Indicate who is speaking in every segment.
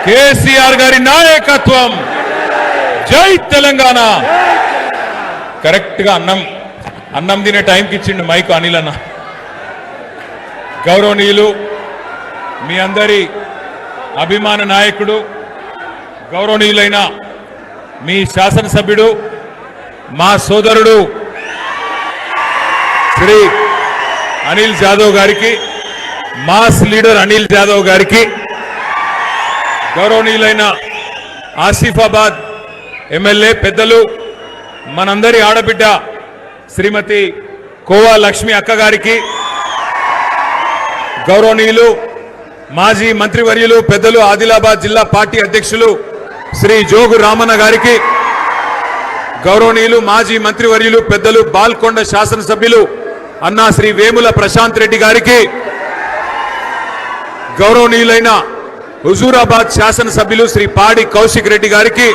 Speaker 1: కేసీఆర్ గారి నాయకత్వం. జై తెలంగాణ. కరెక్ట్ గా అన్నం తినే టైంకి ఇచ్చిండు మైక్ అనిల్ అన్న. గౌరవనీయులు, మీ అందరి అభిమాన నాయకుడు, గౌరవనీయులైన మీ శాసనసభ్యుడు, మా సోదరుడు శ్రీ అనిల్ జాదవ్ గారికి, మాస్ లీడర్ అనిల్ జాదవ్ గారికి, గౌరవనీయులైన ఆసిఫాబాద్ ఎమ్మెల్యే పెద్దలు, మనందరి ఆడబిడ్డ శ్రీమతి కోవా లక్ష్మి అక్క గారికి, గౌరవనీయులు మాజీ మంత్రివర్యులు పెద్దలు ఆదిలాబాద్ జిల్లా పార్టీ అధ్యక్షులు శ్రీ జోగు రామన్న గారికి, గౌరవనీయులు మాజీ మంత్రివర్యులు పెద్దలు బాల్కొండ శాసనసభ్యులు అన్నా శ్రీ వేముల ప్రశాంత్ రెడ్డి గారికి, గౌరవనీయులైన హుజూరాబాద్ శాసనసభ్యులు శ్రీ పాడి కౌశిక్ రెడ్డి గారికి,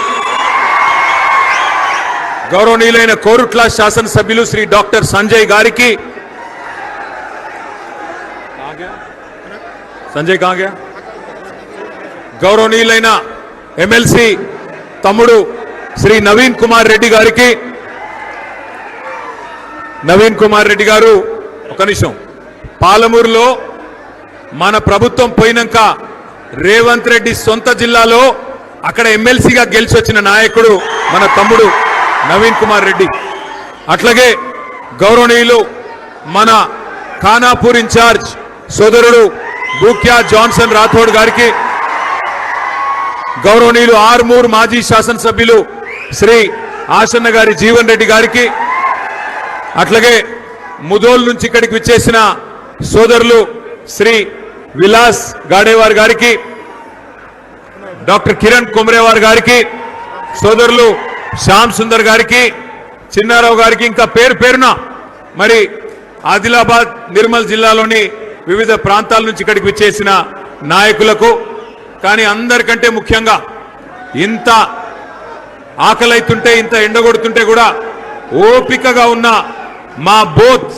Speaker 1: గౌరవనీయులైన కోరుట్ల శాసనసభ్యులు శ్రీ డాక్టర్ సంజయ్ గారికి, సంజయ్ కాగా, గౌరవనీయులైన ఎమ్మెల్సీ తమ్ముడు శ్రీ నవీన్ కుమార్ రెడ్డి గారికి. నవీన్ కుమార్ రెడ్డి గారు ఒక నిమిషం, పాలమూరులో మన ప్రభుత్వం పోయినాక రేవంత్ రెడ్డి సొంత జిల్లాలో అక్కడ ఎమ్మెల్సీగా గెలిచి వచ్చిన నాయకుడు మన తమ్ముడు నవీన్ కుమార్ రెడ్డి. అట్లాగే గౌరవనీయులు మన ఖానాపూర్ ఇన్ఛార్జ్ సోదరుడు బూక్యా జాన్సన్ రాథోడ్ గారికి, గౌరవనీయులు ఆర్మూర్ మాజీ శాసనసభ్యులు శ్రీ ఆసన్న గారి జీవన్ రెడ్డి గారికి, అట్లాగే ముదోల్ నుంచి ఇక్కడికి విచ్చేసిన సోదరులు శ్రీ విలాస్ గాడేవార్ గారికి, డాక్టర్ కిరణ్ కుమ్రేవార్ గారికి, సోదరులు శ్యామ్ సుందర్ గారికి, చిన్నారావు గారికి, ఇంకా పేరు పేరున మరి ఆదిలాబాద్ నిర్మల్ జిల్లాలోని వివిధ ప్రాంతాల నుంచి ఇక్కడికి విచ్చేసిన నాయకులకు, కానీ అందరికంటే ముఖ్యంగా ఇంత ఆకలైతుంటే, ఇంత ఎండగొడుతుంటే కూడా ఓపికగా ఉన్న మా బోత్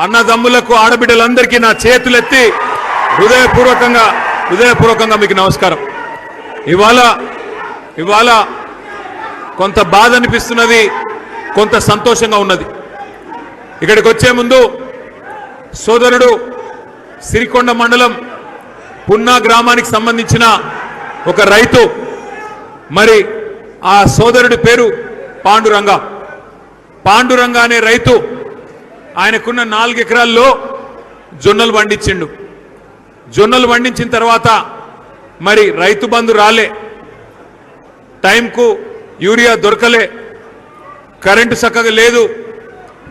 Speaker 1: అన్నదమ్ములకు, ఆడబిడ్డలందరికీ నా చేతులెత్తి హృదయపూర్వకంగా మీకు నమస్కారం. ఇవాళ కొంత బాధ అనిపిస్తున్నది, కొంత సంతోషంగా ఉన్నది. ఇక్కడికి వచ్చే ముందు సోదరుడు సిరికొండ మండలం పున్నా గ్రామానికి సంబంధించిన ఒక రైతు, మరి ఆ సోదరుడి పేరు పాండురంగ అనే రైతు ఆయనకున్న 4 ఎకరాల్లో జొన్నలు పండించిండు. జొన్నలు పండించిన తర్వాత మరి రైతు బంధు రాలే, టైంకు యూరియా దొరకలే, కరెంటు చక్కగా లేదు,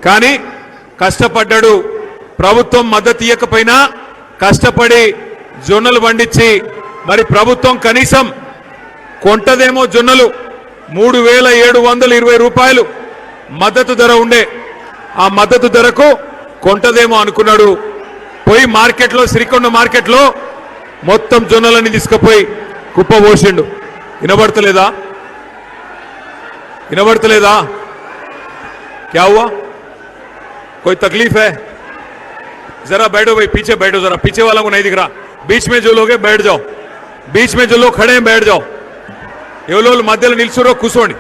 Speaker 1: కానీ కష్టపడ్డాడు. ప్రభుత్వం మద్దతు ఇవ్వకపోయినా కష్టపడి జొన్నలు పండించి మరి ప్రభుత్వం కనీసం కొంటదేమో జొన్నలు 3720 రూపాయలు మద్దతు ధర ఉండే, ఆ మద్దతు ధరకు కొంటదేమో అనుకున్నాడు. పోయి మార్కెట్లో, సిరికొండ మార్కెట్లో మొత్తం జొన్నలని తీసుకుపోయి కుప్పబోసిండు. వినబడతలేదా? क्या हुआ? कोई तकलीफ है? जरा बैठो भाई, पीछे बैठो, जरा पीछे वालों को नहीं दिख रहा. बीच में जो लोग हैं बैठ जाओ, बीच में जो लोग खड़े हैं बैठ जाओ. ये लोग मध्य निल्सुरो कुसोंడి.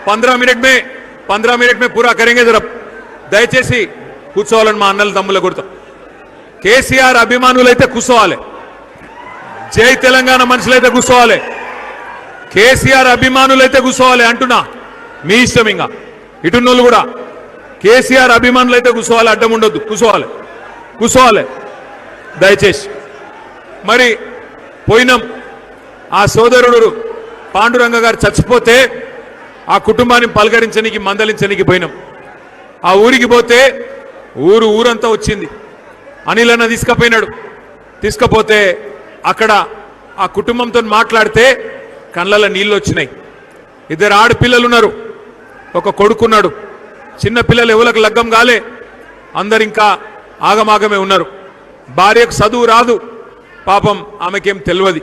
Speaker 1: 15 मिनट में पूरा करेंगे. जरा దయచేసి కూర్చోవాలని మా అన్నల తమ్ముల గుర్తు. కేసీఆర్ అభిమానులైతే కూర్చోవాలి, జై తెలంగాణ మనుషులైతే కూర్చోవాలి, కేసీఆర్ అభిమానులైతే కూర్చోవాలి అంటున్నా. మీ ఇష్టం. ఇంకా ఇటున్నోళ్ళు కూడా కేసీఆర్ అభిమానులైతే కూర్చోవాలి, అడ్డం ఉండొద్దు, కూర్చోవాలి దయచేసి. మరి పోయినాం, ఆ సోదరుడు పాండురంగ గారు చచ్చిపోతే ఆ కుటుంబాన్ని పలకరించడానికి, మందలించడానికి పోయినాం. ఆ ఊరికి పోతే ఊరంతా వచ్చింది. అనిల్ అన్న తీసుకపోతే అక్కడ ఆ కుటుంబంతో మాట్లాడితే కళ్ళల్లో నీళ్ళు వచ్చినాయి. 2 ఆడపిల్లలు ఉన్నారు, ఒక కొడుకున్నాడు. చిన్న పిల్లలు ఎవరికి లగ్గం కాలే, అందరు ఇంకా ఆగమాగమే ఉన్నారు. భార్యకు చదువు రాదు, పాపం ఆమెకేం తెలియదు.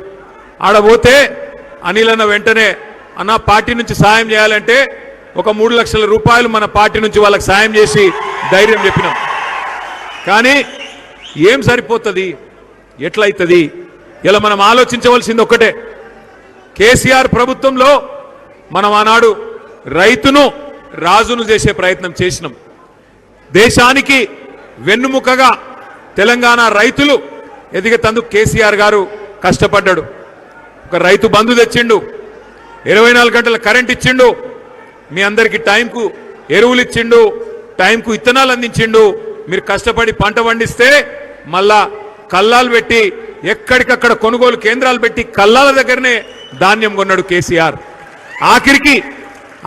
Speaker 1: ఆడపోతే అనిల్ అన్న వెంటనే, అన్న పార్టీ నుంచి సాయం చేయాలంటే ఒక 3 లక్షల రూపాయలు మన పార్టీ నుంచి వాళ్ళకి సాయం చేసి ధైర్యం చెప్పినాం. కానీ ఏం సరిపోతుంది, ఎట్లయితుంది? ఇలా మనం ఆలోచించవలసింది ఒక్కటే, కేసీఆర్ ప్రభుత్వంలో మనం ఆనాడు రైతును రాజును చేసే ప్రయత్నం చేసినాం. దేశానికి వెన్నుముకగా తెలంగాణ రైతులు ఎదిగేందుకు కేసీఆర్ గారు కష్టపడ్డాడు. ఒక రైతు బంధు తెచ్చిండు, 24 గంటల కరెంట్ ఇచ్చిండు, మీ అందరికీ టైంకు ఎరువులు ఇచ్చిండు, టైంకు విత్తనాలు అందించిండు. మీరు కష్టపడి పంట పండిస్తే మళ్ళా కల్లాలు పెట్టి ఎక్కడికక్కడ కొనుగోలు కేంద్రాలు పెట్టి కల్లాల దగ్గరనే ధాన్యం కొన్నాడు కేసీఆర్.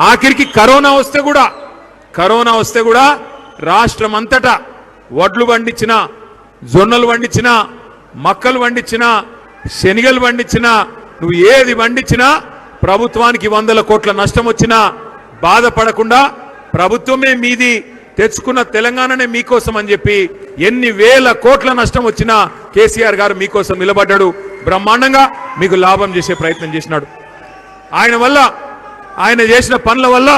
Speaker 1: ఆఖరికి కరోనా వస్తే కూడా రాష్ట్రం అంతటా వడ్లు పండించిన, జొన్నలు పండించిన, మక్కలు పండించిన, శనిగలు పండించిన, నువ్వు ఏది పండించినా ప్రభుత్వానికి 100 కోట్ల నష్టం వచ్చినా బాధపడకుండా ప్రభుత్వమే మీది, తెచ్చుకున్న తెలంగాణనే మీకోసం అని చెప్పి ఎన్ని వేల కోట్ల నష్టం వచ్చినా కేసీఆర్ గారు మీకోసం నిలబడ్డాడు. బ్రహ్మాండంగా మీకు లాభం చేసే ప్రయత్నం చేసినాడు. ఆయన చేసిన పనుల వల్ల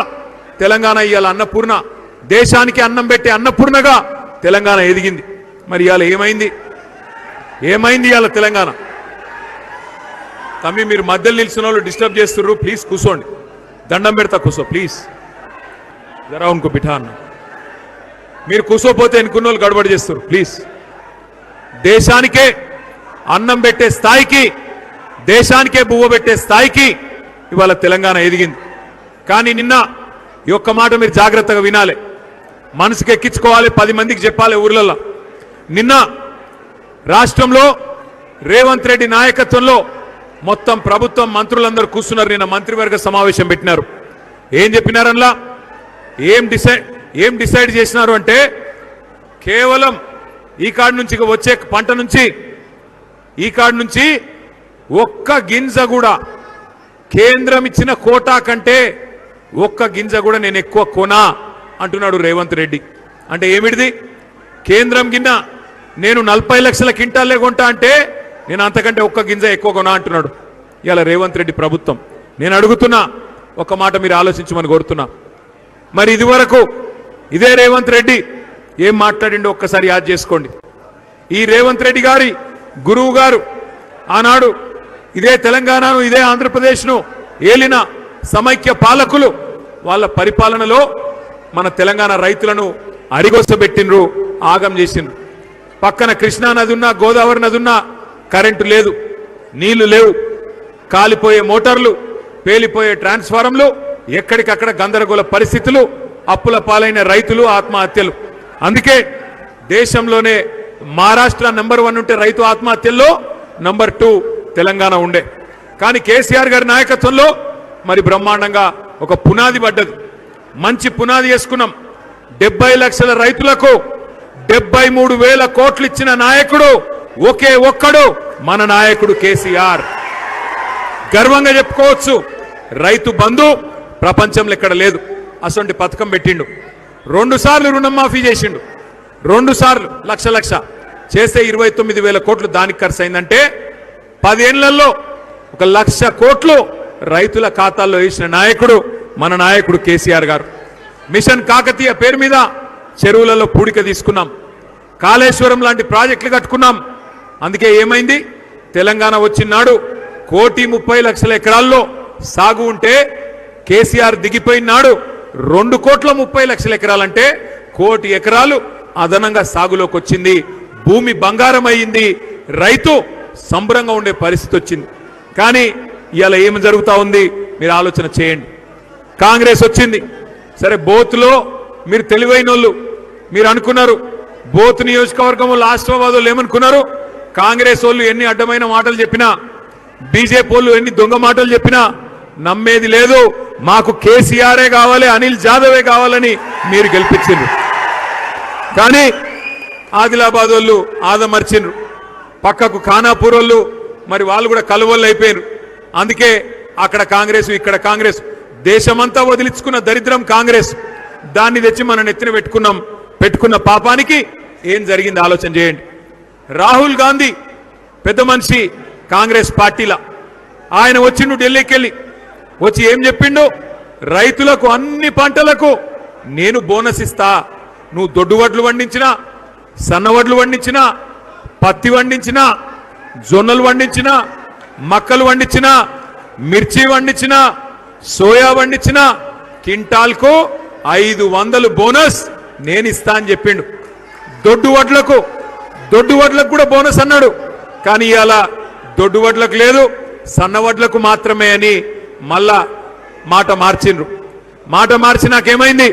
Speaker 1: తెలంగాణ ఇవాళ అన్నపూర్ణ, దేశానికి అన్నం పెట్టే అన్నపూర్ణగా తెలంగాణ ఎదిగింది. మరి ఇవాళ ఏమైంది ఇవాళ తెలంగాణ? తమ్మి మీరు మధ్యలో నిలిచిన వాళ్ళు డిస్టర్బ్ చేస్తున్నారు, ప్లీజ్ కూర్చోండి, దండం పెడతా కూర్చో ప్లీజ్, జరా ఉनको బిఠా అన్న. మీరు కూర్చోపోతే ఎన్నుకున్న వాళ్ళు గడబడి చేస్తారు ప్లీజ్. దేశానికే అన్నం పెట్టే స్థాయికి, దేశానికే బువ్వ పెట్టే స్థాయికి ఇవాళ తెలంగాణ ఎదిగింది. కానీ నిన్న ఈ ఒక్క మాట మీరు జాగ్రత్తగా వినాలి, మనసుకి ఎక్కించుకోవాలి, 10 మందికి చెప్పాలి ఊర్లలో. నిన్న రాష్ట్రంలో రేవంత్ రెడ్డి నాయకత్వంలో మొత్తం ప్రభుత్వం మంత్రులందరూ కూర్చున్నారు. నిన్న మంత్రివర్గ సమావేశం పెట్టినారు. ఏం చెప్పినారల్లా, ఏం డిసైడ్ చేసినారు అంటే కేవలం ఈ కాడి నుంచి వచ్చే పంట నుంచి, ఈ కాడి నుంచి ఒక్క గింజ కూడా కేంద్రం ఇచ్చిన కోటా కంటే ఒక్క గింజ కూడా నేను ఎక్కువ కొనా అంటున్నాడు రేవంత్ రెడ్డి. అంటే ఏమిటిది? కేంద్రం గిన్న నేను 40 లక్షల క్వింటాలే కొంటా అంటే నేను అంతకంటే ఒక్క గింజ ఎక్కువ కొనా అంటున్నాడు ఇవాళ రేవంత్ రెడ్డి ప్రభుత్వం. నేను అడుగుతున్నా, ఒక మాట మీరు ఆలోచించమని కోరుతున్నా. మరి ఇదివరకు ఇదే రేవంత్ రెడ్డి ఏం మాట్లాడిండో ఒక్కసారి యాద్ చేసుకోండి. ఈ రేవంత్ రెడ్డి గారి గురువు గారు ఆనాడు ఇదే తెలంగాణను, ఇదే ఆంధ్రప్రదేశ్ను ఏలిన సమైక్య పాలకులు వాళ్ళ పరిపాలనలో మన తెలంగాణ రైతులను అరిగొసబెట్టినరు, ఆగం చేసిండ్రు. పక్కన కృష్ణా నది ఉన్నా, గోదావరి నది ఉన్నా కరెంటు లేదు, నీళ్లు లేవు, కాలిపోయే మోటార్లు, పేలిపోయే ట్రాన్స్ఫారంలు, ఎక్కడికక్కడ గందరగోళ పరిస్థితులు, అప్పుల పాలైన రైతులు, ఆత్మహత్యలు. అందుకే దేశంలోనే మహారాష్ట్ర నంబర్ 1 ఉంటే రైతు ఆత్మహత్యల్లో నంబర్ 2 తెలంగాణ ఉండే. కానీ కేసీఆర్ గారి నాయకత్వంలో మరి బ్రహ్మాండంగా ఒక పునాది పడ్డది, మంచి పునాది వేసుకున్నాం. 70 లక్షల రైతులకు 73,000 కోట్లు ఇచ్చిన నాయకుడు ఒకే ఒక్కడు మన నాయకుడు కేసీఆర్. గర్వంగా చెప్పుకోవచ్చు, రైతు బంధు ప్రపంచంలో ఎక్కడ లేదు. అసొంటి పథకం పెట్టిండు. 2 సార్లు రుణమాఫీ చేసిండు, 2 సార్లు లక్ష చేస్తే 29,000 కోట్లు దానికి ఖర్చు అయిందంటే 10 ఏళ్లలో 1,00,000 కోట్లు రైతుల ఖాతాల్లో వేసిన నాయకుడు మన నాయకుడు కేసీఆర్ గారు. మిషన్ కాకతీయ పేరు మీద చెరువులలో పూడిక తీసుకున్నాం, కాళేశ్వరం లాంటి ప్రాజెక్టులు కట్టుకున్నాం. అందుకే ఏమైంది, తెలంగాణ వచ్చినాడు 1,30,00,000 ఎకరాల్లో సాగు ఉంటే కేసీఆర్ దిగిపోయినాడు 2,30,00,000 ఎకరాలంటే 1,00,00,000 ఎకరాలు అదనంగా సాగులోకి వచ్చింది. భూమి బంగారం అయ్యింది, రైతు సంబరంగా ఉండే పరిస్థితి వచ్చింది. కానీ ఇవాళ ఏమి జరుగుతా ఉంది మీరు ఆలోచన చేయండి. కాంగ్రెస్ వచ్చింది, సరే బోత్లో మీరు తెలివైన వాళ్ళు, మీరు అనుకున్నారు బోత్ నియోజకవర్గంలో ఆశ్వాబాద్ వాళ్ళు ఏమనుకున్నారు, కాంగ్రెస్ వాళ్ళు ఎన్ని అడ్డమైన మాటలు చెప్పినా, బీజేపీ వాళ్ళు ఎన్ని దొంగ మాటలు చెప్పినా నమ్మేది లేదు, మాకు కేసీఆరే కావాలి, అనిల్ జాదవే కావాలని మీరు గెలిపించిండ్రు. కానీ ఆదిలాబాద్ వాళ్ళు ఆదమర్చిండ్రు, పక్కకు ఖానాపూర్ వాళ్ళు మరి వాళ్ళు కూడా కలువళ్ళు అయిపోయారు. అందుకే అక్కడ కాంగ్రెస్, ఇక్కడ కాంగ్రెస్, దేశమంతా వదిలించుకున్న దరిద్రం కాంగ్రెస్, దాన్ని తెచ్చి మనం ఎత్తిన పెట్టుకున్న పాపానికి ఏం జరిగింది ఆలోచన చేయండి. రాహుల్ గాంధీ పెద్ద మనిషి కాంగ్రెస్ పార్టీలా, ఆయన వచ్చిండు ఢిల్లీకి వెళ్ళి, వచ్చి ఏం చెప్పిండు, రైతులకు అన్ని పంటలకు నేను బోనస్ ఇస్తా, నువ్వు దొడ్డు వడ్లు పండించినా, సన్నవడ్లు పండించినా, పత్తి పండించినా, జొన్నలు పండించినా, మక్కలు పండించినా, మిర్చి పండించిన సోయా పండించిన క్వింటాల్కు 500 బోనస్ నేను ఇస్తా అని చెప్పిండు. దొడ్డు వడ్లకు కూడా బోనస్ అన్నాడు. కానీ ఇవాళ దొడ్డు వడ్లకు లేదు, సన్న వడ్లకు మాత్రమే అని మళ్ళా మాట మార్చిండ్రు. మాట మార్చి నాకేమైంది,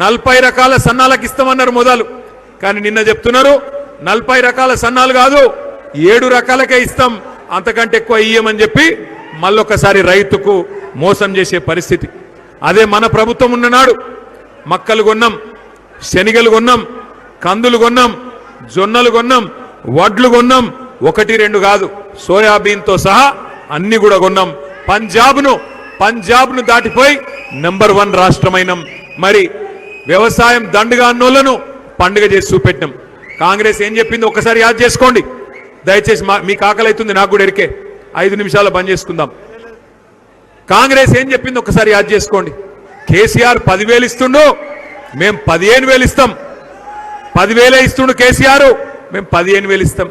Speaker 1: 40 రకాల సన్నాలకు ఇస్తామన్నారు మొదలు. కానీ నిన్న చెప్తున్నారు 40 రకాల సన్నాలు కాదు, 7 రకాలకే ఇస్తాం, అంతకంటే ఎక్కువ ఇయ్యమని చెప్పి మళ్ళొకసారి రైతుకు మోసం చేసే పరిస్థితి. అదే మన ప్రభుత్వం ఉన్ననాడు మక్కలు కొన్నాం, శనిగలు కొన్నాం, కందులు కొన్నాం, జొన్నలు కొన్నాం, వడ్లు కొన్నాం, 1-2 కాదు, సోయాబీన్తో సహా అన్ని కూడా కొన్నాం. పంజాబ్ను దాటిపోయి నెంబర్ 1 రాష్ట్రమైనం. మరి వ్యవసాయం దండుగా అన్నోళ్లను పండుగ చేసి చూపెట్టినాం. కాంగ్రెస్ ఏం చెప్పింది ఒక్కసారి యాద్ చేసుకోండి దయచేసి. మీకు ఆకలి అవుతుంది, నాకు కూడా ఎరికే, 5 నిమిషాలు బంద్ చేసుకుందాం. కాంగ్రెస్ ఏం చెప్పింది ఒక్కసారి యాద్ చేసుకోండి. కేసీఆర్ 10,000 ఇస్తుండు, మేము 15,000 ఇస్తాం. 10,000 ఇస్తుండు కేసీఆర్, మేము 15,000 ఇస్తాం.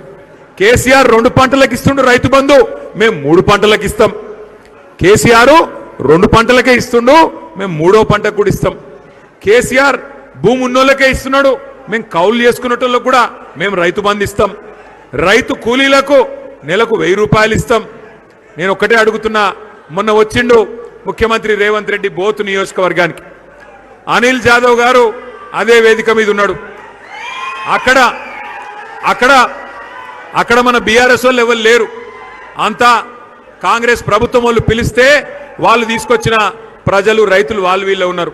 Speaker 1: కేసీఆర్ 2 పంటలకు ఇస్తుండు రైతు బంధు, మేము 3 పంటలకు ఇస్తాం. కేసీఆర్ 2 పంటలకే ఇస్తుండు, మేము 3వ పంటకు కూడా ఇస్తాం. కేసీఆర్ భూమి ఉన్నోళ్ళకే ఇస్తున్నాడు, మేము కౌలు చేసుకున్నటోళ్ళకు కూడా మేము రైతు బంధు ఇస్తాం. రైతు కూలీలకు నెలకు 1000 రూపాయలు ఇస్తాం. నేను ఒక్కటే అడుగుతున్నా, మొన్న వచ్చిండు ముఖ్యమంత్రి రేవంత్ రెడ్డి బోతు నియోజకవర్గానికి. అనిల్ జాదవ్ గారు అదే వేదిక మీద ఉన్నాడు. అక్కడ మన బీఆర్ఎస్ వాళ్ళు ఎవరు లేరు, అంతా కాంగ్రెస్ ప్రభుత్వం వాళ్ళు పిలిస్తే వాళ్ళు తీసుకొచ్చిన ప్రజలు రైతులు వాళ్ళు వీళ్ళు ఉన్నారు.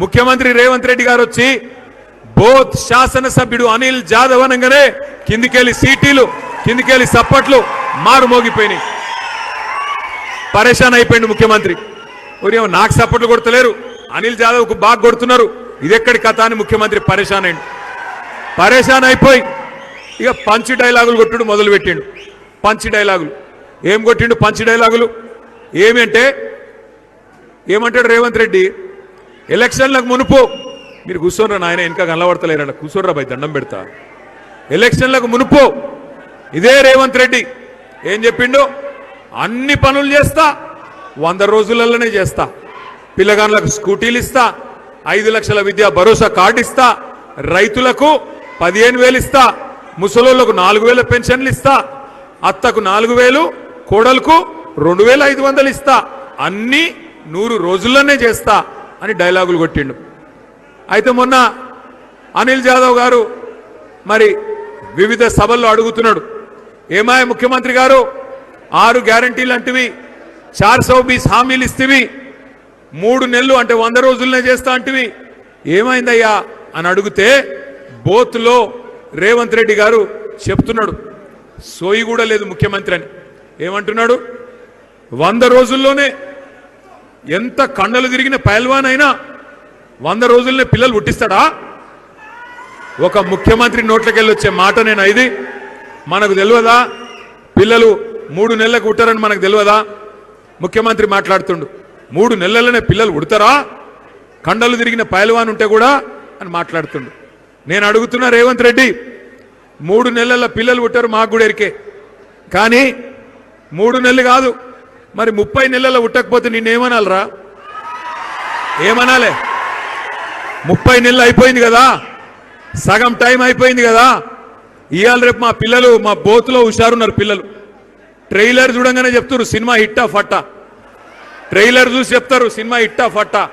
Speaker 1: ముఖ్యమంత్రి రేవంత్ రెడ్డి గారు వచ్చి బోత్ శాసనసభ్యుడు అనిల్ జాదవ్ అనగానే కిందికెళ్ళి సీటీలు, కిందికెళ్ళి సప్పట్లు మారు మోగిపోయినాయి. పరేషాన్ అయిపోయింది ముఖ్యమంత్రి. నాకు సప్పట్లు కొడతలేరు, అనిల్ జాదవ్కు బాగా కొడుతున్నారు, ఇదెక్కడి కథ అని ముఖ్యమంత్రి పరేషాన్ అయింది. పరేషాన్ అయిపోయి ఇక పంచి డైలాగులు కొట్టుడు మొదలు పెట్టిండు. పంచి డైలాగులు ఏం కొట్టిండు? పంచి డైలాగులు ఏమంటాడు రేవంత్ రెడ్డి, ఎలక్షన్లకు మునుపు మీరు కూర్చోనరా నాయన, ఇంకా కనబడతలేరా, కూర్చోనరా భయ్ దండం పెడతా. ఎలక్షన్లకు మునుపు ఇదే రేవంత్ రెడ్డి ఏం చెప్పిండు, అన్ని పనులు చేస్తా, 100 రోజులలోనే చేస్తా, పిల్లగాళ్ళకు స్కూటీలు ఇస్తా, 5 లక్షల విద్యా భరోసా కార్డు ఇస్తా, రైతులకు 15,000 ఇస్తా, ముసలోళ్లకు 4,000 పెన్షన్లు ఇస్తా, అత్తకు 4,000, కోడలకు 2,500 ఇస్తా, అన్ని 100 రోజుల్లోనే చేస్తా అని డైలాగులు కొట్టిండు. అయితే మొన్న అనిల్ జాదవ్ గారు మరి వివిధ సభల్లో అడుగుతున్నాడు, ఏమాయ ముఖ్యమంత్రి గారు 6 గ్యారంటీలు అంటివి, 420 హామీలు ఇస్తేవి, 3 నెలలు అంటే 100 రోజులనే చేస్తా అంటివి, ఏమైందయ్యా అని అడిగితే బోత్లో రేవంత్ రెడ్డి గారు చెప్తున్నాడు, సోయి కూడా లేదు ముఖ్యమంత్రి అని. ఏమంటున్నాడు, 100 రోజుల్లోనే ఎంత కండలు తిరిగిన పైల్వాన్ అయినా 100 రోజుల్లోనే పిల్లలు పుట్టిస్తాడా? ఒక ముఖ్యమంత్రి నోట్లకెళ్ళి వచ్చే మాట నేను ఇది మనకు తెలియదా? పిల్లలు 3 నెలలకు పుట్టారని మనకు తెలియదా? ముఖ్యమంత్రి మాట్లాడుతుండు, 3 నెలలనే పిల్లలు పుడతారా, కండలు తిరిగిన పైల్వాన్ ఉంటే కూడా అని మాట్లాడుతుండు. నేను అడుగుతున్నా రేవంత్ రెడ్డి, 3 నెలల పిల్లలు పుట్టారు మాకు కూడా ఎరికే, కానీ 3 నెలలు కాదు, మరి 30 నెలల పుట్టకపోతే నిన్నేమనాలరా? ఏమనాలే? 30 నెలలు అయిపోయింది కదా, సగం టైం అయిపోయింది కదా. ఇవాళ రేపు మా పిల్లలు మా బోతులో హుషారున్నారు పిల్లలు. ట్రైలర్ చూడంగానే చెప్తారు సినిమా హిట్టా ఫట్టా, ట్రైలర్ చూసి చెప్తారు సినిమా హిట్టా ఫట్టా.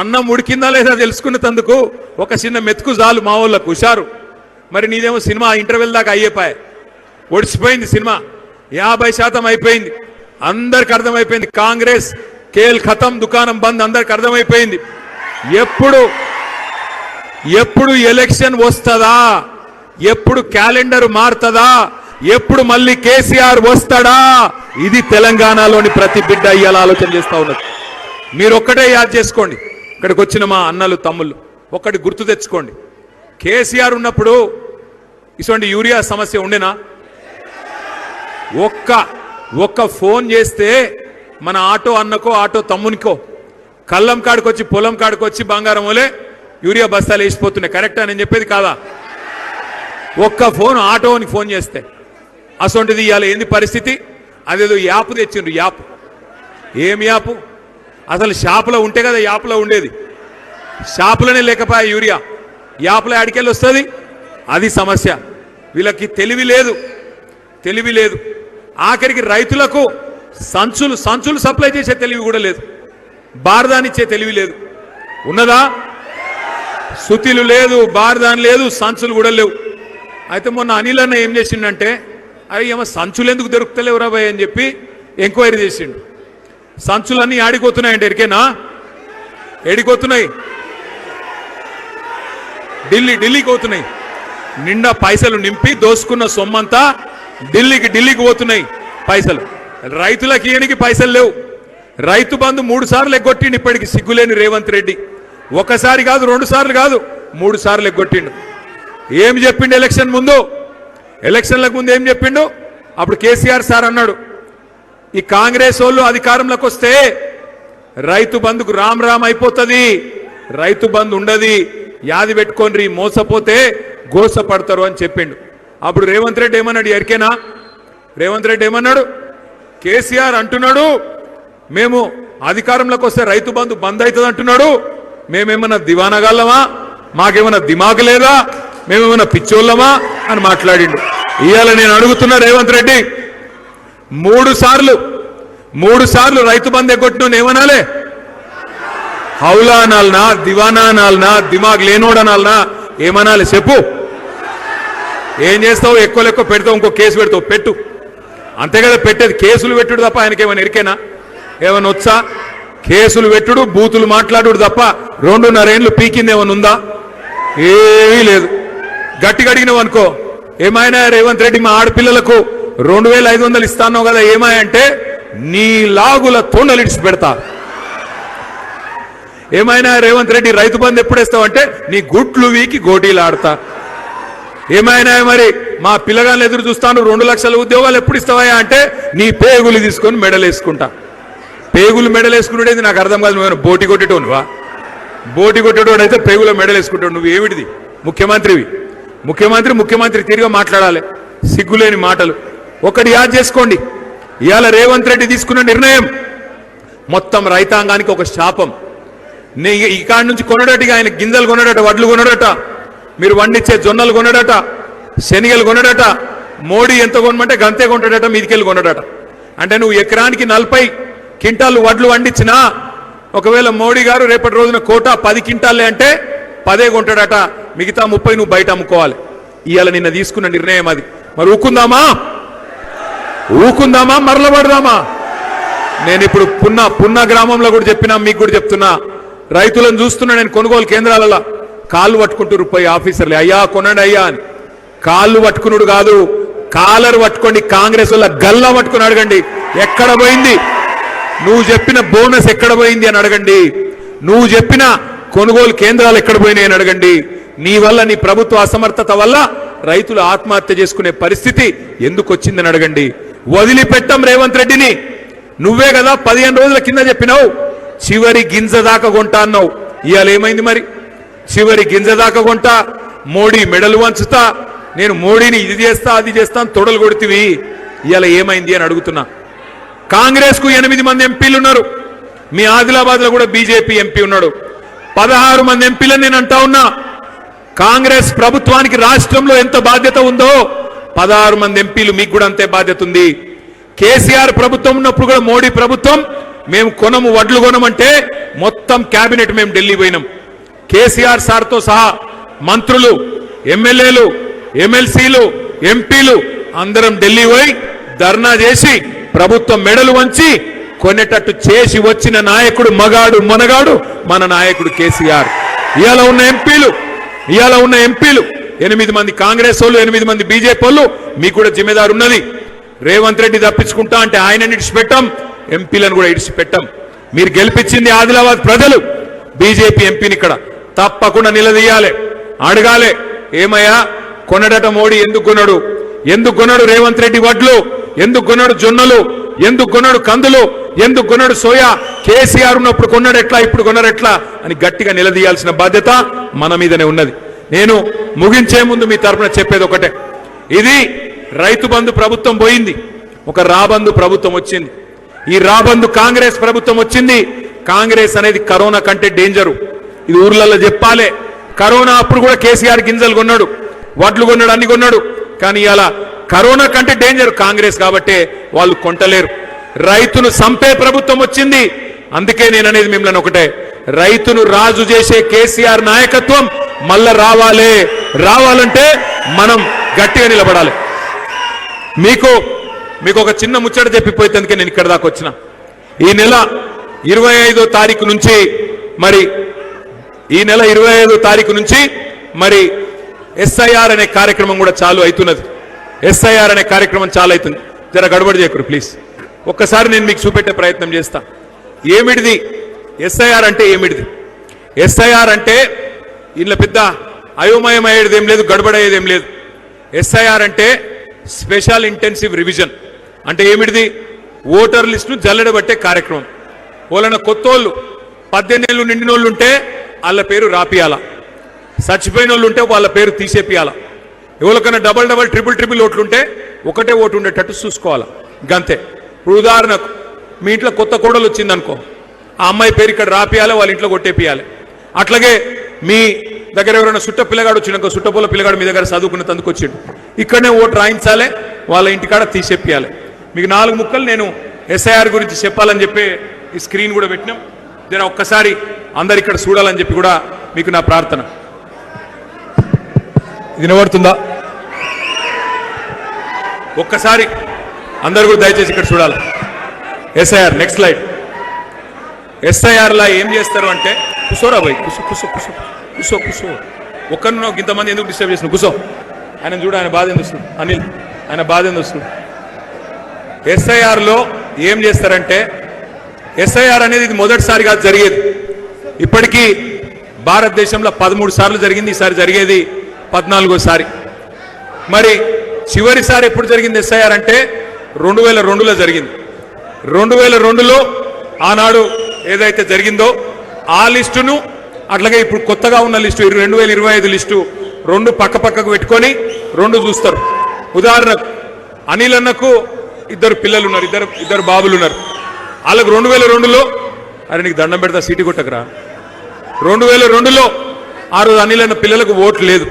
Speaker 1: అన్నం ఉడికిందా లేదా తెలుసుకునేందుకు ఒక చిన్న మెతుకు చాలు మా వాళ్ళకు హుషారు. మరి నీదేమో సినిమా ఇంటర్వెల్ దాకా అయ్యేపాయ, ఒడిచిపోయింది సినిమా, 50% అయిపోయింది. అందరికి అర్థమైపోయింది కాంగ్రెస్ కేల్ ఖతం, దుకాణం బంద్, అందరికి అర్థమైపోయింది. ఎప్పుడు ఎలక్షన్ వస్తుందా, ఎప్పుడు క్యాలెండర్ మారుతుందా, ఎప్పుడు మళ్ళీ కేసీఆర్ వస్తాడా, ఇది తెలంగాణలోని ప్రతి బిడ్డ ఇయ్యాల ఆలోచన చేస్తా ఉన్నది. మీరు ఒక్కటే యాద్ చేసుకోండి, ఇక్కడికి వచ్చిన మా అన్నలు తమ్ముళ్ళు ఒక్కటి గుర్తు తెచ్చుకోండి, కేసీఆర్ ఉన్నప్పుడు ఇటువంటి యూరియా సమస్య ఉండేనా? ఒక్క ఫోన్ చేస్తే మన ఆటో అన్నకో ఆటో తమ్మునికో కళ్ళం కాడికొచ్చి పొలం కాడికొచ్చి బంగారం వలే యూరియా బస్తాలు వేసిపోతున్నాయి. కరెక్టా నేను చెప్పేది కాదా? ఒక్క ఫోన్ ఆటోని ఫోన్ చేస్తే అసొంటిది ఇవాళ ఏంది పరిస్థితి? అదేదో యాప్ తెచ్చిండ్రు, ఏం యాపు? అసలు షాపులో ఉంటే కదా యాప్లో ఉండేది. షాపులోనే లేకపోయా యూరియా, యాప్లో ఆడికెళ్ళి వస్తుంది. అది సమస్య. వీళ్ళకి తెలివి లేదు, తెలివి లేదు. ఆఖరికి రైతులకు సంచులు సంచులు సప్లై చేసే తెలివి కూడా లేదు, బార్దానిచ్చే తెలివి లేదు. ఉన్నదా? సుతిలు లేదు, బార్దాన్ లేదు, సంచులు కూడా లేవు. అయితే మొన్న అనిల్ అన్న ఏం చేసిండంటే, అవి ఏమో సంచులు ఎందుకు దొరుకుతలేవు రాబాయ్ అని చెప్పి ఎంక్వైరీ చేసిండు. సంచులన్నీ ఆడిపోతున్నాయండి, ఎరికేనా? ఏడిపోతున్నాయి? ఢిల్లీకి పోతున్నాయి. నిండా పైసలు నింపి దోసుకున్న సొమ్మంతా ఢిల్లీకి పోతున్నాయి పైసలు. రైతులకి ఈయనకి పైసలు లేవు. రైతు బంధు 3 సార్లు ఎగ్గొట్టిండు ఇప్పటికి సిగ్గులేని రేవంత్ రెడ్డి. ఒకసారి కాదు, 2 సార్లు కాదు, 3 సార్లు ఎగ్గొట్టిండు. ఏం చెప్పిండు ఎలక్షన్లకు ముందు ఏం చెప్పిండు? అప్పుడు కేసీఆర్ సార్ అన్నాడు, ఈ కాంగ్రెస్ వాళ్ళు అధికారంలోకి వస్తే రైతు బంధుకు రామ్ అయిపోతుంది, రైతు బంధు ఉండదు, యాది పెట్టుకోండి, మోసపోతే గోసపడతారు అని చెప్పిండు. అప్పుడు రేవంత్ రెడ్డి ఏమన్నాడు ఎరికేనా? రేవంత్ రెడ్డి ఏమన్నాడు? కేసీఆర్ అంటున్నాడు మేము అధికారంలోకి వస్తే రైతు బంధు బంద్ అవుతుంది అంటున్నాడు, మేమేమన్నా దివానగాళ్ళమా, మాకేమన్నా దిమాగు లేదా, మేమేమన్నా పిచ్చోళ్ళమా అని మాట్లాడిండు. ఇవాళ నేను అడుగుతున్నా రేవంత్ రెడ్డి, 3 సార్లు రైతు బంధు ఎగ్గొట్టిన ఏమనాలే? హౌలా అనాలనా, దివానా అనాలనా, దిమాగ్ లేనోడు అనాలనా, ఏమనాలి చెప్పు? ఏం చేస్తావు? ఎక్కువ పెడతావు, ఇంకో కేసు పెడతావు, పెట్టు. అంతే కదా పెట్టేది, కేసులు పెట్టుడు తప్ప ఆయనకి ఏమైనా ఎరికేనా? ఏమైనా వచ్చా? కేసులు పెట్టుడు, బూతులు మాట్లాడు తప్ప 2.5 ఏళ్ళు పీకింది ఏమైనా ఉందా? ఏమీ లేదు. గట్టిగా అడిగినావు అనుకో, ఏమైనా రేవంత్ రెడ్డి మా ఆడపిల్లలకు 2500 ఇస్తాను కదా, ఏమాయంటే నీ లాగుల తోండలు ఇడిచి పెడతా. ఏమైనా రేవంత్ రెడ్డి రైతు బంధు ఎప్పుడేస్తావంటే నీ గుట్లు వీకి గోటీలు ఆడతా. ఏమైనా మరి మా పిల్లగాళ్ళు ఎదురు చూస్తాను 2 లక్షల ఉద్యోగాలు ఎప్పుడు ఇస్తావా అంటే నీ పేగులు తీసుకొని మెడలేసుకుంటా. పేగులు మెడలేసుకుంటుండేది నాకు అర్థం కాదు. నువ్వు బోటి కొట్టేటోనువా? బోటి కొట్టేటోడు అయితే పేగుల మెడలేసుకుంటాడు. నువ్వు ఏమిటిది? ముఖ్యమంత్రివి. ముఖ్యమంత్రి తిరిగి మాట్లాడాలి, సిగ్గులేని మాటలు. ఒకటి యాద్ చేసుకోండి, ఇవాళ రేవంత్ రెడ్డి తీసుకున్న నిర్ణయం మొత్తం రైతాంగానికి ఒక శాపం. ఇకాడి నుంచి కొనడటిగా ఆయన గింజలు కొనడట, వడ్లు కొనడట, మీరు వండించే జొన్నలు కొనడట, శనిగలు కొనడట. మోడీ ఎంత కొనమంటే గంతే కొంటాడట, మీదికెళ్ళి కొనడట. అంటే నువ్వు ఎకరానికి 40 క్వింటాలు వడ్లు వండించినా ఒకవేళ మోడీ గారు రేపటి రోజున కోట 10 క్వింటాలే అంటే 10 కొంటాడట, మిగతా 30 నువ్వు బయట అమ్ముకోవాలి. ఇవాళ నిన్న తీసుకున్న నిర్ణయం అది. మరి ఊకుందామా మరలబడదామా? నేను ఇప్పుడు పున్న గ్రామంలో కూడా చెప్పినా, మీకు కూడా చెప్తున్నా, రైతులను చూస్తున్నా నేను కొనుగోలు కేంద్రాలలో కాళ్ళు పట్టుకుంటూ పోయి ఆఫీసర్లు, అయ్యా కొనండి అయ్యా అని. కాళ్ళు పట్టుకున్నాడు కాదు, కాలర్ పట్టుకోండి. కాంగ్రెస్ వల్ల గల్లా పట్టుకుని అడగండి ఎక్కడ పోయింది, నువ్వు చెప్పిన బోనస్ ఎక్కడ పోయింది అని అడగండి, నువ్వు చెప్పిన కొనుగోలు కేంద్రాలు ఎక్కడ పోయినాయి అని అడగండి. నీ వల్ల, నీ ప్రభుత్వ అసమర్థత వల్ల రైతులు ఆత్మహత్య చేసుకునే పరిస్థితి ఎందుకు వచ్చిందని అడగండి. వదిలిపెట్టం రేవంత్ రెడ్డిని. నువ్వే కదా 15 రోజుల కింద చెప్పినావు చివరి గింజ దాకా కొంటా అన్నావు. ఇవాళ ఏమైంది మరి? చివరి గింజ దాకా కొంటా, మోడీ మెడలు వంచుతా, నేను మోడీని ఇది చేస్తా అది చేస్తా అని తొడలు కొడుతీవి. ఇవాళ ఏమైంది అని అడుగుతున్నా. కాంగ్రెస్ కు 8 మంది ఎంపీలు ఉన్నారు. మీ ఆదిలాబాద్ లో కూడా బీజేపీ ఎంపీ ఉన్నాడు. 16 మంది ఎంపీలను నేను అంటా ఉన్నా. కాంగ్రెస్ ప్రభుత్వానికి రాష్ట్రంలో ఎంత బాధ్యత ఉందో 16 మంది ఎంపీలు మీకు కూడా అంతే బాధ్యత ఉంది. కేసీఆర్ ప్రభుత్వం ఉన్నప్పుడు కూడా మోడీ ప్రభుత్వం మేము వడ్లు కొనమంటే మొత్తం కేబినెట్ మేము ఢిల్లీ పోయినాం. కేసీఆర్ సార్తో సహా మంత్రులు, ఎమ్మెల్యేలు, ఎమ్మెల్సీలు, ఎంపీలు అందరం ఢిల్లీ పోయి ధర్నా చేసి ప్రభుత్వం మెడలు వంచి కొనేటట్టు చేసి వచ్చిన నాయకుడు మనగాడు మన నాయకుడు కేసీఆర్. ఇవాళ ఉన్న ఎంపీలు 8 మంది కాంగ్రెస్ వాళ్ళు, 8 మంది బీజేపీ వాళ్ళు. మీకు కూడా జిమ్మేదారు ఉన్నది. రేవంత్ రెడ్డి తప్పించుకుంటా అంటే ఆయనని ఇడిచిపెట్టాం, ఎంపీలను కూడా ఇడిచిపెట్టాం. మీరు గెలిపించింది ఆదిలాబాద్ ప్రజలు. బీజేపీ ఎంపీని ఇక్కడ తప్పకుండా నిలదీయాలి, అడగాలి. ఏమయ్యా కొనడట మోడీ, ఎందుకు కొనడు రేవంత్ రెడ్డి వడ్లు, ఎందుకు కొనడు జొన్నలు, ఎందుకు కొనడు కందులు, ఎందుకు కొనడు సోయా? కేసీఆర్ ఉన్నప్పుడు కొన్నాడు ఎట్లా, ఇప్పుడు కొనరు ఎట్లా అని గట్టిగా నిలదీయాల్సిన బాధ్యత మన మీదనే ఉన్నది. నేను ముగించే ముందు మీ తరఫున చెప్పేది ఒకటే, ఇది రైతు బంధు ప్రభుత్వం పోయింది, ఒక రాబంధు ప్రభుత్వం వచ్చింది. ఈ రాబందు కాంగ్రెస్ ప్రభుత్వం వచ్చింది. కాంగ్రెస్ అనేది కరోనా కంటే డేంజరు. ఇది ఊర్లలో చెప్పాలి. కరోనా అప్పుడు కూడా కేసీఆర్ గింజలు కొన్నాడు, వడ్లు కొన్నాడు, అన్ని కొన్నాడు. కానీ ఇలా కరోనా కంటే డేంజర్ కాంగ్రెస్ కాబట్టి వాళ్ళు కొంటలేరు. రైతును సంపే ప్రభుత్వం వచ్చింది. అందుకే నేను అనేది మిమ్మల్ని ఒకటే, రైతును రాజు చేసే కేసీఆర్ నాయకత్వం మళ్ళా రావాలంటే మనం గట్టిగా నిలబడాలి. మీకు ఒక చిన్న ముచ్చట చెప్పిపోయేందుకే నేను ఇక్కడ దాకా వచ్చిన. ఈ నెల 25వ తారీఖు నుంచి మరి ఎస్ఐఆర్ అనే కార్యక్రమం కూడా చాలు అవుతున్నది. ఎస్ఐఆర్ అనే కార్యక్రమం చాలు అవుతుంది. జర గడబడి చేయకూడదు ప్లీజ్. ఒక్కసారి నేను మీకు చూపెట్టే ప్రయత్నం చేస్తా. ఏమిటిది ఎస్ఐఆర్ అంటే? ఏమిటిది ఎస్ఐఆర్ అంటే? ఇంట్లో పెద్ద అయోమయం అయ్యేది ఏం లేదు, గడబడయ్యేది ఏం లేదు. ఎస్ఐఆర్ అంటే స్పెషల్ ఇంటెన్సివ్ రివిజన్. అంటే ఏమిటిది? ఓటర్ లిస్టును జల్లెడబట్టే కార్యక్రమం. వాళ్ళ కొత్తోళ్ళు 18 ఏళ్ళు నిండిన వాళ్ళు ఉంటే వాళ్ళ పేరు రాపియాల, చచ్చిపోయిన వాళ్ళు ఉంటే వాళ్ళ పేరు తీసేపియాల. ఎవరికైనా డబల్ ట్రిపుల్ ఓట్లుంటే ఒకటే ఓటు ఉండేటట్టు చూసుకోవాలి. గంతే. ఇప్పుడు ఉదాహరణకు మీ ఇంట్లో కొత్త కోడలు వచ్చిందనుకో, ఆ అమ్మాయి పేరు ఇక్కడ రాపియాలి, వాళ్ళ ఇంట్లో కొట్టేపియాలి. అట్లాగే మీ దగ్గర ఎవరైనా సుట్ట పిల్లగాడు వచ్చినాకో, సుట్టపోల పిల్లగాడు మీ దగ్గర చదువుకున్న తందుకు వచ్చిండు, ఇక్కడనే ఓటు రాయించాలి, వాళ్ళ ఇంటికాడ తీసేపియాలి. మీకు 4 ముక్కలు నేను ఎస్ఐఆర్ గురించి చెప్పాలని చెప్పి ఈ స్క్రీన్ కూడా పెట్టినాం. జర ఒక్కసారి అందరు ఇక్కడ చూడాలని చెప్పి కూడా మీకు నా ప్రార్థన. ఇది వినబడుతుందా? ఒక్కసారి అందరు కూడా దయచేసి ఇక్కడ చూడాలి. SIR next slide. ఎస్ఐఆర్లా ఏం చేస్తారు అంటే, కుసోరా భయ్, కుసో ఒక్కరినో ఇంతమంది ఎందుకు డిస్టర్బ్ చేసిన? కుసో. ఆయన చూడు, ఆయన బాధ ఎందుకు వస్తుంది? అనిల్, ఆయన బాధ ఎందుకు వస్తుంది? ఎస్ఐఆర్లో ఏం చేస్తారంటే, ఎస్ఐఆర్ అనేది ఇది మొదటిసారిగా జరిగేది. ఇప్పటికీ భారతదేశంలో 13 సార్లు జరిగింది. ఈసారి జరిగేది 14వ. మరి చివరిసారి ఎప్పుడు జరిగింది ఎస్ఐఆర్ అంటే 2002లో జరిగింది. 2002లో ఆనాడు ఏదైతే జరిగిందో ఆ లిస్టును, అట్లాగే ఇప్పుడు కొత్తగా ఉన్న లిస్టు 2025 లిస్టు 2 పక్కకు పెట్టుకొని 2 చూస్తారు. ఉదాహరణకు అనిల్ అన్నకు 2 పిల్లలు ఉన్నారు, ఇద్దరు బాబులు ఉన్నారు. వాళ్ళకు 2002లో, అరే నీకు దండం పెడతా సీటు కొట్టకరా, 2002లో ఆ రోజు అనిల్ అన్న పిల్లలకు ఓట్లు లేదు.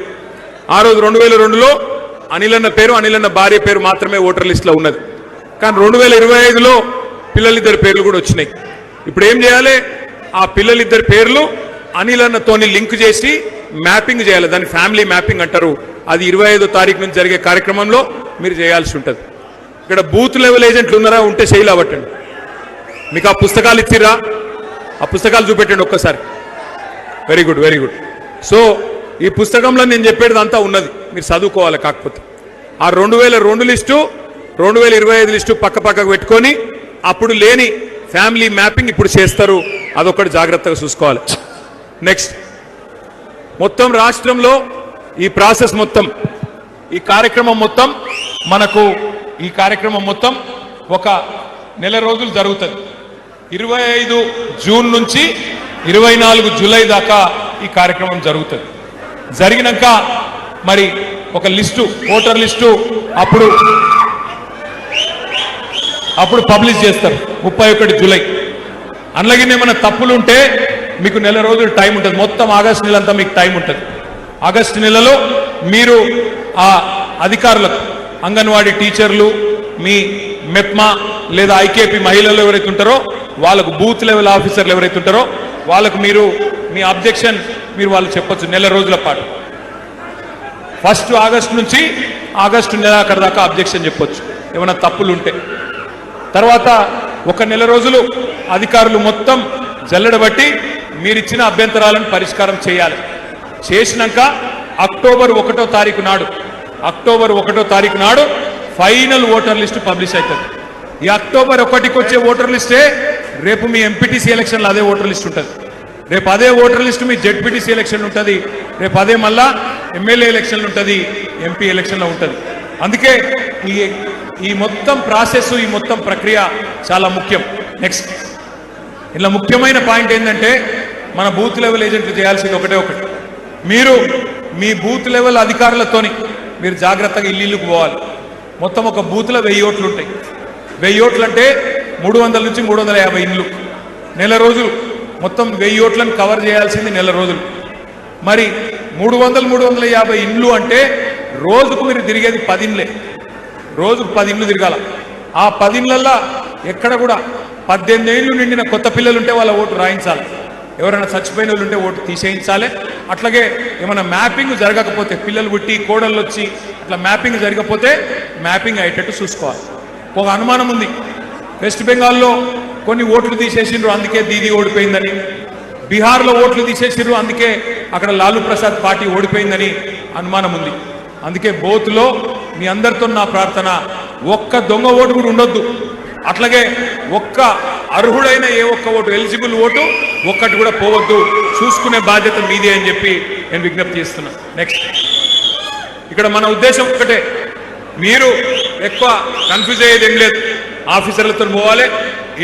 Speaker 1: ఆ రోజు 2002లో అనిల్ అన్న పేరు, అనిల్ అన్న భార్య పేరు మాత్రమే ఓటర్ లిస్టులో ఉన్నది. కానీ 2025లో పిల్లలిద్దరి పేర్లు కూడా వచ్చినాయి. ఇప్పుడు ఏం చేయాలి? ఆ పిల్లలిద్దరి పేర్లు అనిల్ అన్నతోని లింక్ చేసి మ్యాపింగ్ చేయాలి. దాన్ని ఫ్యామిలీ మ్యాపింగ్ అంటారు. అది 25వ తారీఖు నుంచి జరిగే కార్యక్రమంలో మీరు చేయాల్సి ఉంటుంది. ఇక్కడ బూత్ లెవెల్ ఏజెంట్లు ఉన్నారా? ఉంటే శైలి అవ్వటండి. మీకు ఆ పుస్తకాలు ఇచ్చిర్రా? ఆ పుస్తకాలు చూపెట్టండి ఒక్కసారి. Very good, very good. So ఈ పుస్తకంలో నేను చెప్పేది అంతా ఉన్నది, మీరు చదువుకోవాలి. కాకపోతే ఆ 2002 లిస్టు 2025 లిస్టు పక్కకు పెట్టుకొని అప్పుడు లేని ఫ్యామిలీ మ్యాపింగ్ ఇప్పుడు చేస్తారు. అదొకటి జాగ్రత్తగా చూసుకోవాలి. నెక్స్ట్, మొత్తం రాష్ట్రంలో ఈ ప్రాసెస్ మొత్తం, ఈ కార్యక్రమం మొత్తం ఒక నెల రోజులు జరుగుతుంది. 25 జూన్ నుంచి 24 జూలై దాకా ఈ కార్యక్రమం జరుగుతుంది. జరిగినాక మరి ఒక లిస్టు, ఓటర్ లిస్టు అప్పుడు పబ్లిష్ చేస్తారు 31 జూలై. అందులో ఏమైనా తప్పులు ఉంటే మీకు నెల రోజులు టైం ఉంటుంది. మొత్తం ఆగస్టు నెల అంతా మీకు టైం ఉంటుంది. ఆగస్టు నెలలో మీరు ఆ అధికారులకు, అంగన్వాడీ టీచర్లు, మీ మెప్మా లేదా ఐకేపీ మహిళలు ఎవరైతే ఉంటారో వాళ్ళకు, బూత్ లెవెల్ ఆఫీసర్లు ఎవరైతే ఉంటారో వాళ్ళకు మీరు మీ అబ్జెక్షన్ వాళ్ళు చెప్పొచ్చు నెల రోజుల పాటు. 1 ఆగస్టు నుంచి ఆగస్టు నెలాఖరు దాకా అబ్జెక్షన్ చెప్పొచ్చు ఏమైనా తప్పులు ఉంటే. తర్వాత ఒక నెల రోజులు అధికారులు మొత్తం జల్లెడబట్టి మీరిచ్చిన అభ్యంతరాలను పరిష్కారం చేయాలి. చేసినాక అక్టోబర్ 1వ తారీఖు నాడు ఫైనల్ ఓటర్ లిస్టు పబ్లిష్ అవుతుంది. ఈ అక్టోబర్ 1కి వచ్చే ఓటర్ లిస్టే రేపు మీ ఎంపీటీసీ ఎలక్షన్లో అదే ఓటర్ లిస్ట్ ఉంటుంది. రేపు అదే ఓటర్ లిస్టు మీ జెడ్పీటీసీ ఎలక్షన్ ఉంటుంది. రేపు అదే మళ్ళా ఎమ్మెల్యే ఎలక్షన్లు ఉంటుంది, ఎంపీ ఎలక్షన్లో ఉంటుంది. అందుకే ఈ మొత్తం ప్రాసెస్, ఈ మొత్తం ప్రక్రియ చాలా ముఖ్యం. నెక్స్ట్, ఇలా ముఖ్యమైన పాయింట్ ఏంటంటే మన బూత్ లెవెల్ ఏజెంట్లు చేయాల్సింది ఒకటే ఒకటి. మీరు మీ బూత్ లెవెల్ అధికారులతోని మీరు జాగ్రత్తగా ఇల్లుకు పోవాలి. మొత్తం ఒక బూత్లో 1000 ఓట్లు ఉంటాయి. 1000 ఓట్లు అంటే 300 నుంచి 350 ఇండ్లు, నెల రోజులు మొత్తం 1000 ఓట్లను కవర్ చేయాల్సింది నెల రోజులు. మరి 300-350 ఇండ్లు అంటే రోజుకు మీరు తిరిగేది 10 ఇండ్లే, రోజుకు 10 ఇండ్లు తిరగాల. ఆ 10 ఇండ్లల్లో ఎక్కడ కూడా 18 ఏళ్ళు నిండిన కొత్త పిల్లలు ఉంటే వాళ్ళ ఓటు రాయించాలి, ఎవరైనా చచ్చిపోయిన వాళ్ళు ఉంటే ఓటు తీసేయించాలి. అట్లాగే ఏమైనా మ్యాపింగ్ జరగకపోతే, పిల్లలు పుట్టి కోడళ్ళు వచ్చి అట్లా మ్యాపింగ్ జరగకపోతే మ్యాపింగ్ అయ్యేటట్టు చూసుకోవాలి. ఒక అనుమానం ఉంది, వెస్ట్ బెంగాల్లో కొన్ని ఓట్లు తీసేసిండ్రు అందుకే దీదీ ఓడిపోయిందని, బీహార్లో ఓట్లు తీసేసిండ్రు అందుకే అక్కడ లాలూ ప్రసాద్ పార్టీ ఓడిపోయిందని అనుమానం ఉంది. అందుకే బోత్లో మీ అందరితో నా ప్రార్థన, ఒక్క దొంగ ఓటు కూడా ఉండొద్దు, అట్లాగే ఒక్క అర్హుడైన ఏ ఒక్క ఓటు, ఎలిజిబుల్ ఓటు ఒక్కటి కూడా పోవద్దు, చూసుకునే బాధ్యత మీదే అని చెప్పి నేను విజ్ఞప్తి చేస్తున్నా. నెక్స్ట్, ఇక్కడ మన ఉద్దేశం ఒక్కటే, మీరు ఎక్కువ కన్ఫ్యూజ్ అయ్యేది ఏం లేదు. ఆఫీసర్లతో పోవాలి,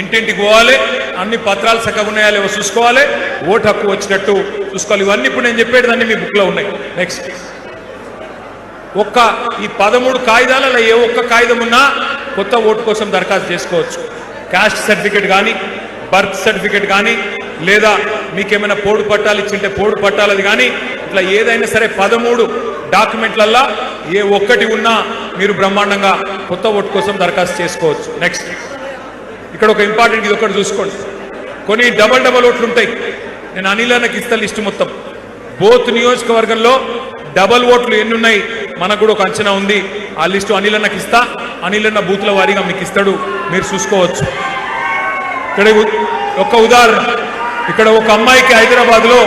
Speaker 1: ఇంటింటికి పోవాలి, అన్ని పత్రాలు చక్కగా ఉన్నాయా లేవో చూసుకోవాలి, ఓటు హక్కు వచ్చినట్టు చూసుకోవాలి. ఇవన్నీ ఇప్పుడు నేను చెప్పేటిదన్నీ మీ బుక్లో ఉన్నాయి. నెక్స్ట్, ఒక్క ఈ 13 కాగితాలలో ఏ ఒక్క కాగితం ఉన్నా కొత్త ఓటు కోసం దరఖాస్తు చేసుకోవచ్చు. క్యాస్ట్ సర్టిఫికేట్ కానీ, బర్త్ సర్టిఫికేట్ కానీ, లేదా మీకేమైనా పోడు పట్టాలు ఇచ్చింటే పోడు పట్టాలది కానీ, ఇట్లా ఏదైనా సరే 13 డాక్యుమెంట్లల్లో ఏ ఒక్కటి ఉన్నా మీరు బ్రహ్మాండంగా కొత్త ఓటు కోసం దరఖాస్తు చేసుకోవచ్చు. నెక్స్ట్, ఇక్కడ ఒక ఇంపార్టెంట్ ఇది ఒకటి చూసుకోండి, కొన్ని డబల్ ఓట్లు ఉంటాయి. నేను అనిలన్నకి ఇస్తా లిస్టు మొత్తం, బోత్ నియోజకవర్గంలో డబల్ ఓట్లు ఎన్ని ఉన్నాయి మనకు కూడా ఒక అంచనా ఉంది. ఆ లిస్టు అనిలన్నకి ఇస్తా, అనిలన్న బూత్ల వారీగా మీకు ఇస్తాడు, మీరు చూసుకోవచ్చు. ఇక్కడ ఒక ఉదాహరణ, ఇక్కడ ఒక అమ్మాయికి హైదరాబాద్లో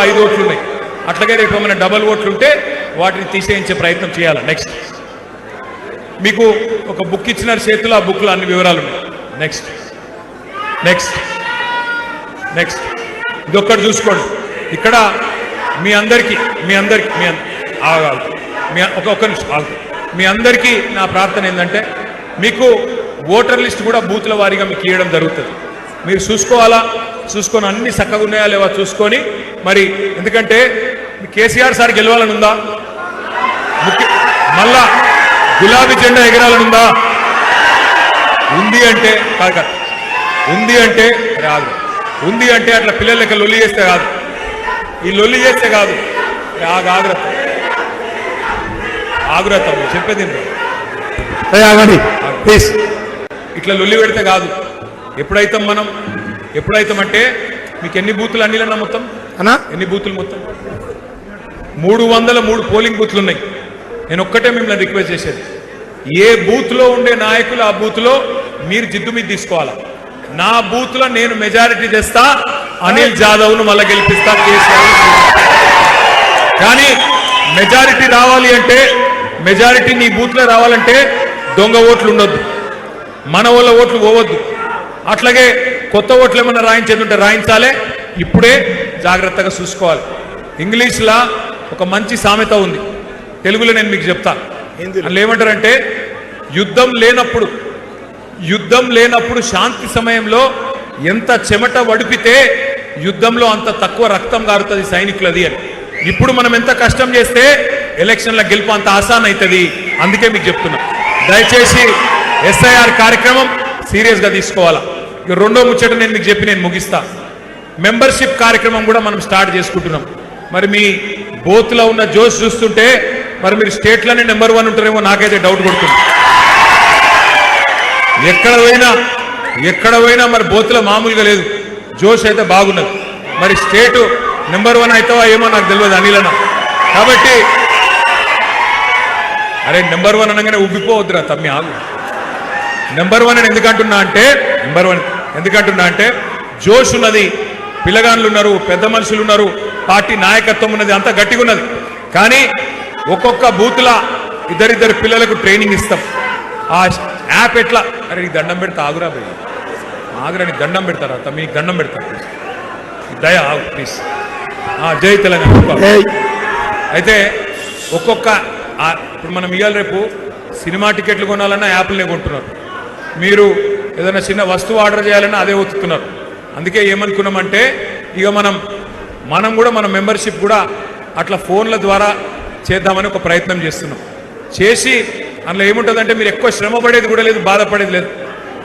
Speaker 1: 5 ఓట్లు ఉన్నాయి. అట్లాగే రేపు ఏమైనా డబల్ ఓట్లు ఉంటే వాటిని తీసేయించే ప్రయత్నం చేయాలి. నెక్స్ట్, మీకు ఒక బుక్ ఇచ్చిన చేతిలో, ఆ బుక్లో అన్ని వివరాలు ఉన్నాయి. నెక్స్ట్ నెక్స్ట్ నెక్స్ట్ ఇది ఒక్కటి చూసుకోండి. ఇక్కడ మీ అందరికీ మీ అందరికీ నా ప్రార్థన ఏంటంటే, మీకు ఓటర్ లిస్ట్ కూడా బూత్ల వారీగా మీకు ఇవ్వడం జరుగుతుంది. మీరు చూసుకోవాలా, చూసుకొని అన్ని చక్కగా ఉన్నాయా లేవా చూసుకొని, మరి ఎందుకంటే కేసీఆర్ సార్ గెలవాలని ఉందా, మళ్ళా గులాబీ జెండా ఎగరాలని ఉందా, ఉంది అంటే కాదు, ఉంది అంటే రాదు, ఉంది అంటే అట్లా పిల్లల లెక్క లొల్లి చేస్తే కాదు, ఈ లొల్లి చేస్తే కాదు, ఆగ్రహం చెప్పేది ప్లీజ్, ఇట్లా లొల్లి పెడితే కాదు. ఎప్పుడైతామంటే మీకు ఎన్ని బూతులు అన్నిలన్నా మొత్తం అన్నా, ఎన్ని బూతులు మొత్తం 303 పోలింగ్ బూత్లు ఉన్నాయి. నేను ఒక్కటే మిమ్మల్ని రిక్వెస్ట్ చేసేది, ఏ బూత్లో ఉండే నాయకులు ఆ బూత్లో మీరు జిద్దు మీద తీసుకోవాలా. నా బూత్లో నేను మెజారిటీ తెస్తా, అనిల్ జాదవ్ను మళ్ళీ గెలిపిస్తా, కేసీఆర్. కానీ మెజారిటీ రావాలి అంటే, మెజారిటీ నీ బూత్లో రావాలంటే దొంగ ఓట్లు ఉండొద్దు, మన వాళ్ళ ఓట్లు పోవద్దు. అట్లాగే కొత్త ఓట్లు ఏమన్నా రాయించేది ఉంటే రాయించాలి, ఇప్పుడే జాగ్రత్తగా చూసుకోవాలి. ఇంగ్లీష్లో ఒక మంచి సామెత ఉంది, తెలుగులో నేను మీకు చెప్తా. అందులో ఏమంటారంటే, యుద్ధం లేనప్పుడు శాంతి సమయంలో ఎంత చెమట వడిపితే యుద్ధంలో అంత తక్కువ రక్తం గారుతుంది సైనికులది అని. ఇప్పుడు మనం ఎంత కష్టం చేస్తే ఎలక్షన్ల గెలుపు అంత ఆసాన్ అవుతుంది. అందుకే మీకు చెప్తున్నా, దయచేసి SIR కార్యక్రమం సీరియస్గా తీసుకోవాలా. ఇక రెండో ముచ్చట నేను మీకు చెప్పి నేను ముగిస్తా. మెంబర్షిప్ కార్యక్రమం కూడా మనం స్టార్ట్ చేసుకుంటున్నాం. మరి మీ బోత్లో ఉన్న జోష్ చూస్తుంటే మరి మీరు స్టేట్లోనే నెంబర్ 1 ఉంటారేమో నాకైతే డౌట్ కొడుతుంది. ఎక్కడ పోయినా మరి బోత్లో మామూలుగా లేదు, జోష్ అయితే బాగున్నది. మరి స్టేటు నెంబర్ 1 అవుతావా ఏమో నాకు తెలియదు అనిలన్న. కాబట్టి అరే నెంబర్ 1 అనగానే ఉబ్బిపోవద్దురా తమ్మి, ఆగు. నెంబర్ 1 అని ఎందుకంటున్నా అంటే జోష్ ఉన్నది, పిల్లగాళ్ళు ఉన్నారు, పెద్ద మనుషులు ఉన్నారు, పార్టీ నాయకత్వం ఉన్నది, అంతా గట్టిగా ఉన్నది. కానీ ఒక్కొక్క బూత్లా ఇద్దరిద్దరు పిల్లలకు ట్రైనింగ్ ఇస్తాం. ఆ యాప్ ఎట్లా, అరే నీకు దండం పెడతా ఆగురా భయ్, ఆగురా నీకు దండం పెడతారా తమ్మి, నీకు దండం పెడతా దయ ఆగు ప్లీజ్. జై తెలంగాణ. అయితే ఒక్కొక్క ఇప్పుడు మనం ఇవాళ రేపు సినిమా టికెట్లు కొనాలన్నా యాప్లనే కొంటున్నారు, మీరు ఏదైనా చిన్న వస్తువు ఆర్డర్ చేయాలన్నా అదే ఒత్తుతున్నారు. అందుకే ఏమనుకున్నామంటే ఇక మనం కూడా మన మెంబర్షిప్ కూడా అట్లా ఫోన్ల ద్వారా చేద్దామని ఒక ప్రయత్నం చేస్తున్నాం. చేసి అందులో ఏముంటుందంటే మీరు ఎక్కువ శ్రమ పడేది కూడా లేదు, బాధపడేది లేదు.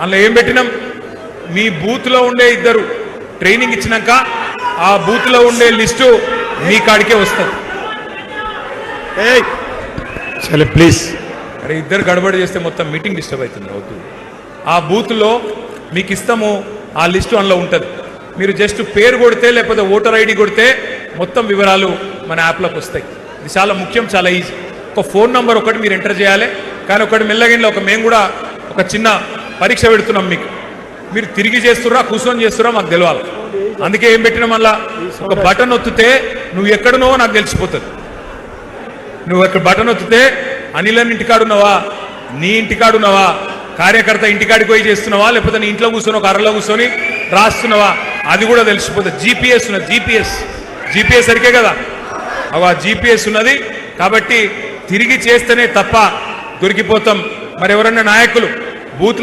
Speaker 1: అందులో ఏం పెట్టినాం, మీ బూత్లో ఉండే ఇద్దరు ట్రైనింగ్ ఇచ్చినాక ఆ బూత్లో ఉండే లిస్టు మీ కాడికే వస్తుంది.
Speaker 2: చలో ప్లీజ్.
Speaker 1: అరే ఇద్దరు గడబడి చేస్తే మొత్తం మీటింగ్ డిస్టర్బ్ అవుతుంది. వద్దు, ఆ బూత్లో మీకు ఇస్తాము, ఆ లిస్టు అందులో ఉంటుంది. మీరు జస్ట్ పేరు కొడితే లేకపోతే ఓటర్ ఐడి కొడితే మొత్తం వివరాలు మన యాప్లోకి వస్తాయి. ఇది చాలా ముఖ్యం, చాలా ఈజీ. ఒక ఫోన్ నంబర్ ఒకటి మీరు ఎంటర్ చేయాలి. కానీ ఒకటి మెల్లగిన్లో మేము కూడా ఒక చిన్న పరీక్ష పెడుతున్నాం మీకు. మీరు తిరిగి చేస్తుర్రా కూర్చొని చేస్తుర్రా మాకు తెలియాలి. అందుకే ఏం పెట్టినా మళ్ళా ఒక బటన్ ఒత్తితే నువ్వు ఎక్కడున్నావో నాకు తెలిసిపోతుంది. నువ్వు అక్కడ బటన్ ఒత్తితే అనిల్ ఇంటికాడున్నావా, నీ ఇంటికాడున్నావా, కార్యకర్త ఇంటికాడికి పోయి చేస్తున్నావా, లేకపోతే నీ ఇంట్లో కూర్చొని ఒక అరలో కూర్చొని రాస్తున్నావా, అది కూడా తెలిసిపోతుంది. జీపీఎస్ ఉన్నది, జీపీఎస్ సరికే కదా, ఆ జీపీఎస్ ఉన్నది. కాబట్టి తిరిగి చేస్తేనే తప్ప దొరికిపోతాం. మరి ఎవరన్నా నాయకులు బూత్